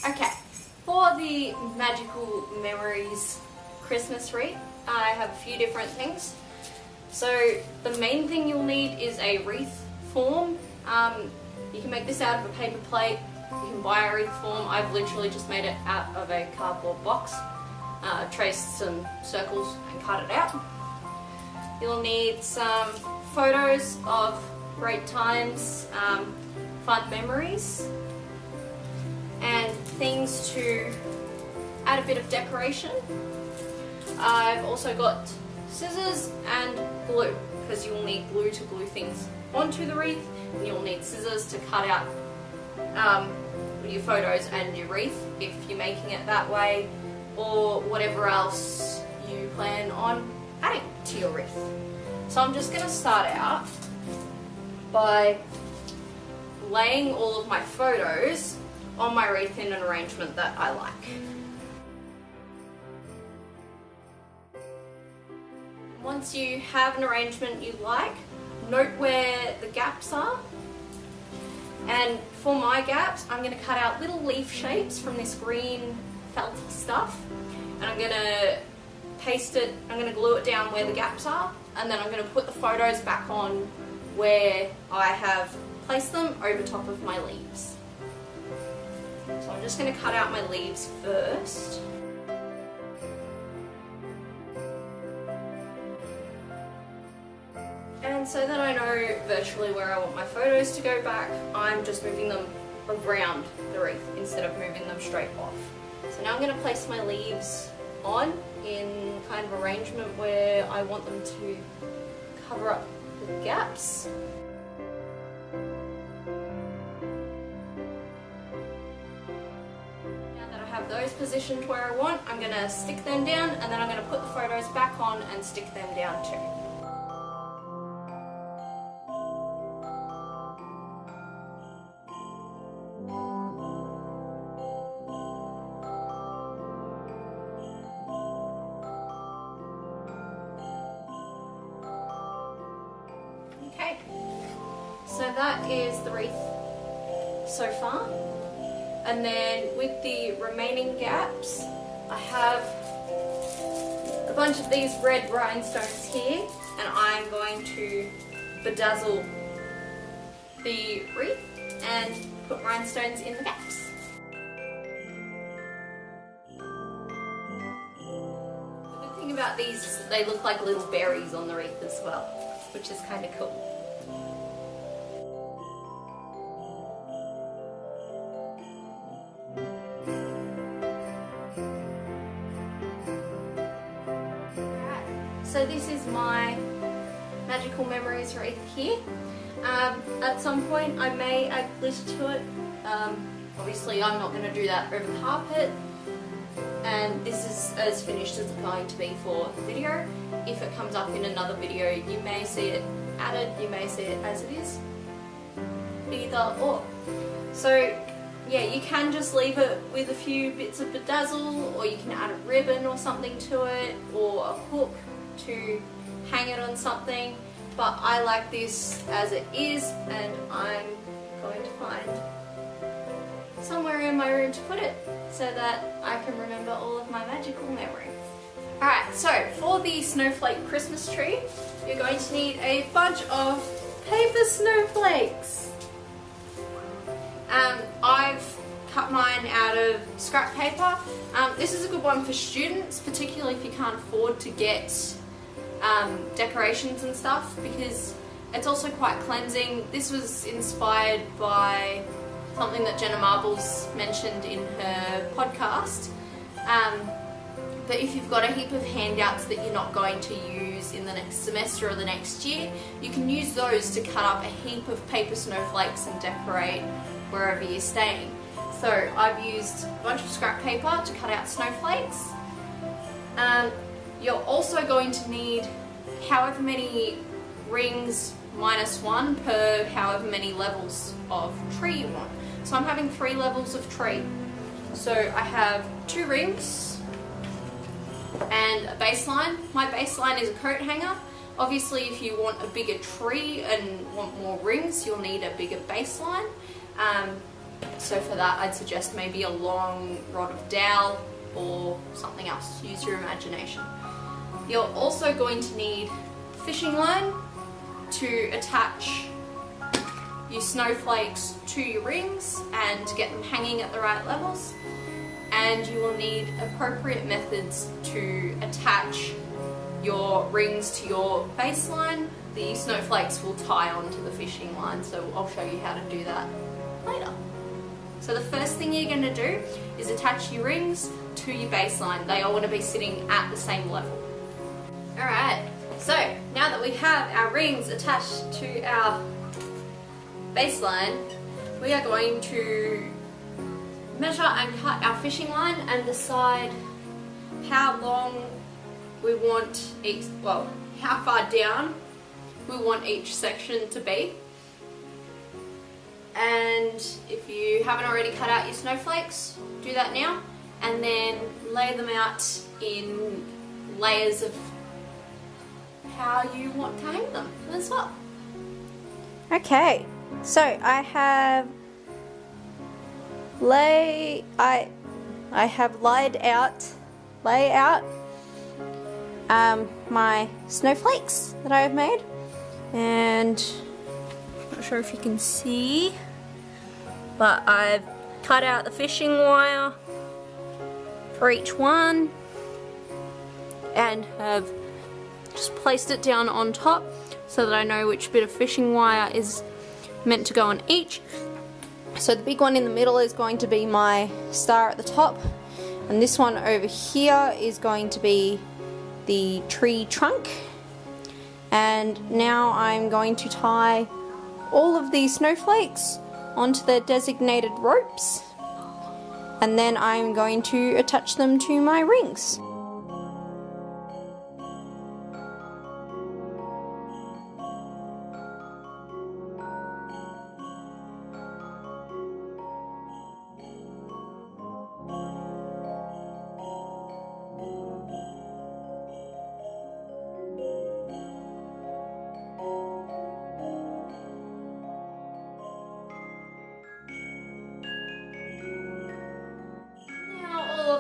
Okay, for the Magical Memories Christmas wreath, I have a few different things. So the main thing you'll need is a wreath form. You can make this out of a paper plate. You can buy a wreath form. I've literally just made it out of a cardboard box. Traced some circles and cut it out. You'll need some photos of great times, fun memories, and things to add a bit of decoration. I've also got scissors and glue, because you'll need glue to glue things onto the wreath, and you'll need scissors to cut out your photos and your wreath if you're making it that way, or whatever else you plan on adding to your wreath. So I'm just going to start out by laying all of my photos on my wreath in an arrangement that I like. Once you have an arrangement you like, note where the gaps are. And for my gaps, I'm going to cut out little leaf shapes from this green felt stuff, and I'm going to paste it, I'm going to glue it down where the gaps are, and then I'm going to put the photos back on where I have placed them over top of my leaves. So I'm just going to cut out my leaves first. And so that I know virtually where I want my photos to go back, I'm just moving them around the wreath instead of moving them straight off. So now I'm going to place my leaves on in kind of arrangement where I want them to cover up the gaps. Now that I have those positioned where I want, I'm going to stick them down, and then I'm going to put the photos back on and stick them down too. Okay, so that is the wreath so far, and then with the remaining gaps I have a bunch of these red rhinestones here, and I'm going to bedazzle the wreath and put rhinestones in the gaps. The good thing about these is they look like little berries on the wreath as well, which is kind of cool. So this is my Magical Memories wreath here. At some point I may add glitter to it. Obviously I'm not going to do that over the carpet, and this is as finished as it's going to be for the video. If it comes up in another video, you may see it added, you may see it as it is. Either or. So yeah, you can just leave it with a few bits of bedazzle, or you can add a ribbon or something to it, or a hook to hang it on something, but I like this as it is, and I'm going to find somewhere in my room to put it so that I can remember all of my magical memories. Alright, so for the snowflake Christmas tree, you're going to need a bunch of paper snowflakes. I've cut mine out of scrap paper. This is a good one for students, particularly if you can't afford to get decorations and stuff, because it's also quite cleansing. This was inspired by something that Jenna Marbles mentioned in her podcast, that if you've got a heap of handouts that you're not going to use in the next semester or the next year, you can use those to cut up a heap of paper snowflakes and decorate wherever you're staying. So I've used a bunch of scrap paper to cut out snowflakes. You're also going to need however many rings -1 per however many levels of tree you want. So I'm having 3 levels of tree. So I have 2 rings and a baseline. My baseline is a coat hanger. Obviously if you want a bigger tree and want more rings, you'll need a bigger baseline. So for that, I'd suggest maybe a long rod of dowel or something else. Use your imagination. You're also going to need fishing line to attach your snowflakes to your rings and to get them hanging at the right levels. And you will need appropriate methods to attach your rings to your baseline. The snowflakes will tie onto the fishing line, so I'll show you how to do that later. So the first thing you're going to do is attach your rings to your baseline. They all want to be sitting at the same level. Alright, so now that we have our rings attached to our baseline, we are going to measure and cut our fishing line and decide how long we want each, well, how far down we want each section to be. And if you haven't already cut out your snowflakes, do that now, and then lay them out in layers of how you want to hang them as well. Okay, so I have lay out my snowflakes that I have made, and I'm not sure if you can see, but I've cut out the fishing wire for each one and have just placed it down on top so that I know which bit of fishing wire is meant to go on each. So the big one in the middle is going to be my star at the top, and this one over here is going to be the tree trunk. And now I'm going to tie all of these snowflakes onto their designated ropes, and then I'm going to attach them to my rings.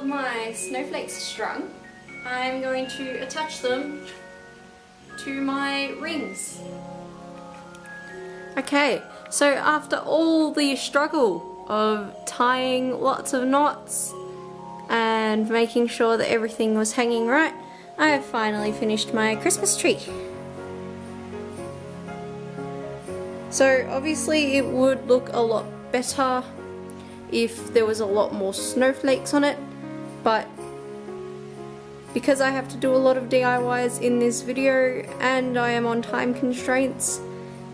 My snowflakes are strung, I'm going to attach them to my rings. Okay, so after all the struggle of tying lots of knots and making sure that everything was hanging right, I have finally finished my Christmas tree. So obviously it would look a lot better if there was a lot more snowflakes on it, but because I have to do a lot of DIYs in this video and I am on time constraints,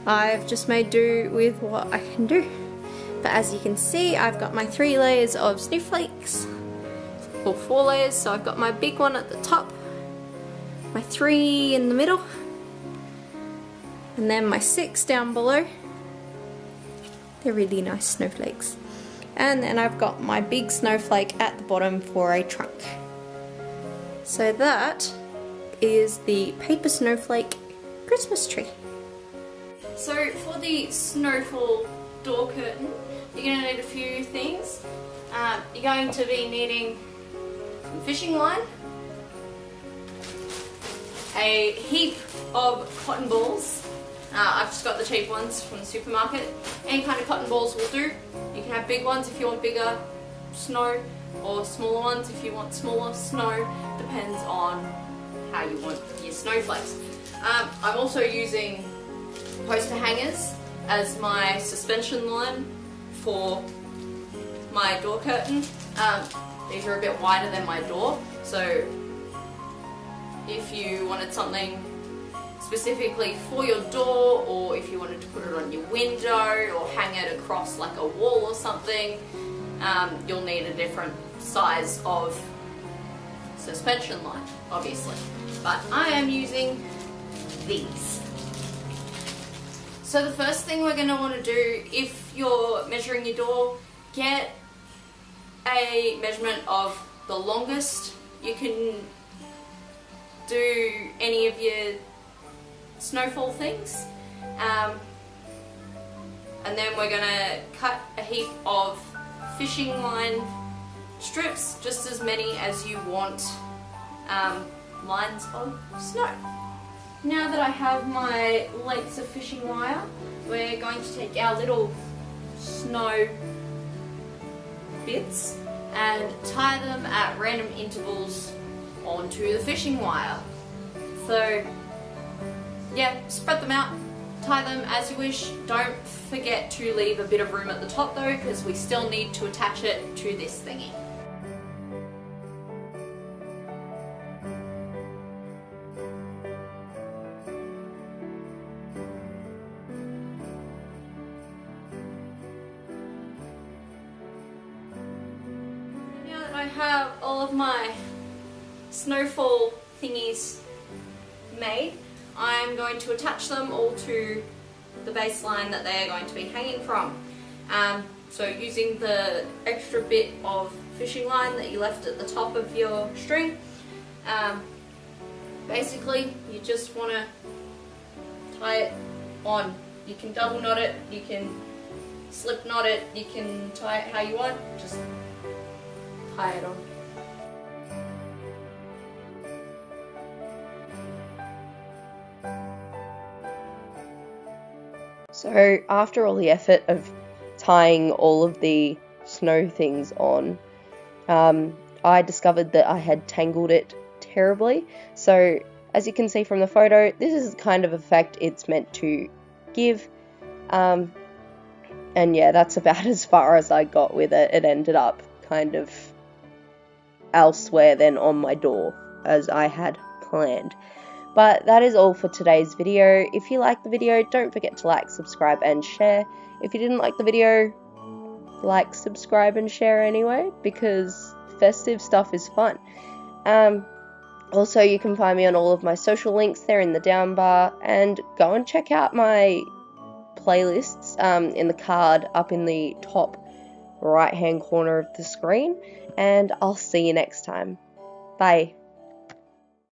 I've just made do with what I can do. But as you can see, I've got my 3 layers of snowflakes, or 4 layers, so I've got my big one at the top, my 3 in the middle, and then my 6 down below. They're really nice snowflakes. And then I've got my big snowflake at the bottom for a trunk. So that is the paper snowflake Christmas tree. So for the snowfall door curtain, you're going to need a few things. You're going to be needing some fishing line, a heap of cotton balls. I've just got the cheap ones from the supermarket. Any kind of cotton balls will do. You can have big ones if you want bigger snow, or smaller ones if you want smaller snow. Depends on how you want your snowflakes. I'm also using poster hangers as my suspension line for my door curtain. These are a bit wider than my door, so if you wanted something specifically for your door, or if you wanted to put it on your window or hang it across like a wall or something, you'll need a different size of suspension line, obviously. But I am using these. So the first thing we're going to want to do, if you're measuring your door, get a measurement of the longest. You can do any of your snowfall things and then we're gonna cut a heap of fishing line strips, just as many as you want lines of snow. Now that I have my lengths of fishing wire, we're going to take our little snow bits and tie them at random intervals onto the fishing wire. So yeah, spread them out, tie them as you wish. Don't forget to leave a bit of room at the top though, because we still need to attach it to this thingy. Now that I have all of my snowfall thingies made, I'm going to attach them all to the baseline that they are going to be hanging from. So using the extra bit of fishing line that you left at the top of your string, basically you just want to tie it on. You can double knot it, you can slip knot it, you can tie it how you want, just tie it on. So after all the effort of tying all of the snow things on, I discovered that I had tangled it terribly. So as you can see from the photo, this is the kind of effect it's meant to give. And yeah, that's about as far as I got with it. It ended up kind of elsewhere than on my door as I had planned. But that is all for today's video. If you liked the video, don't forget to like, subscribe and share. If you didn't like the video, like, subscribe and share anyway, because festive stuff is fun. Also, you can find me on all of my social links there in the down bar, and go and check out my playlists in the card up in the top right hand corner of the screen, and I'll see you next time. Bye.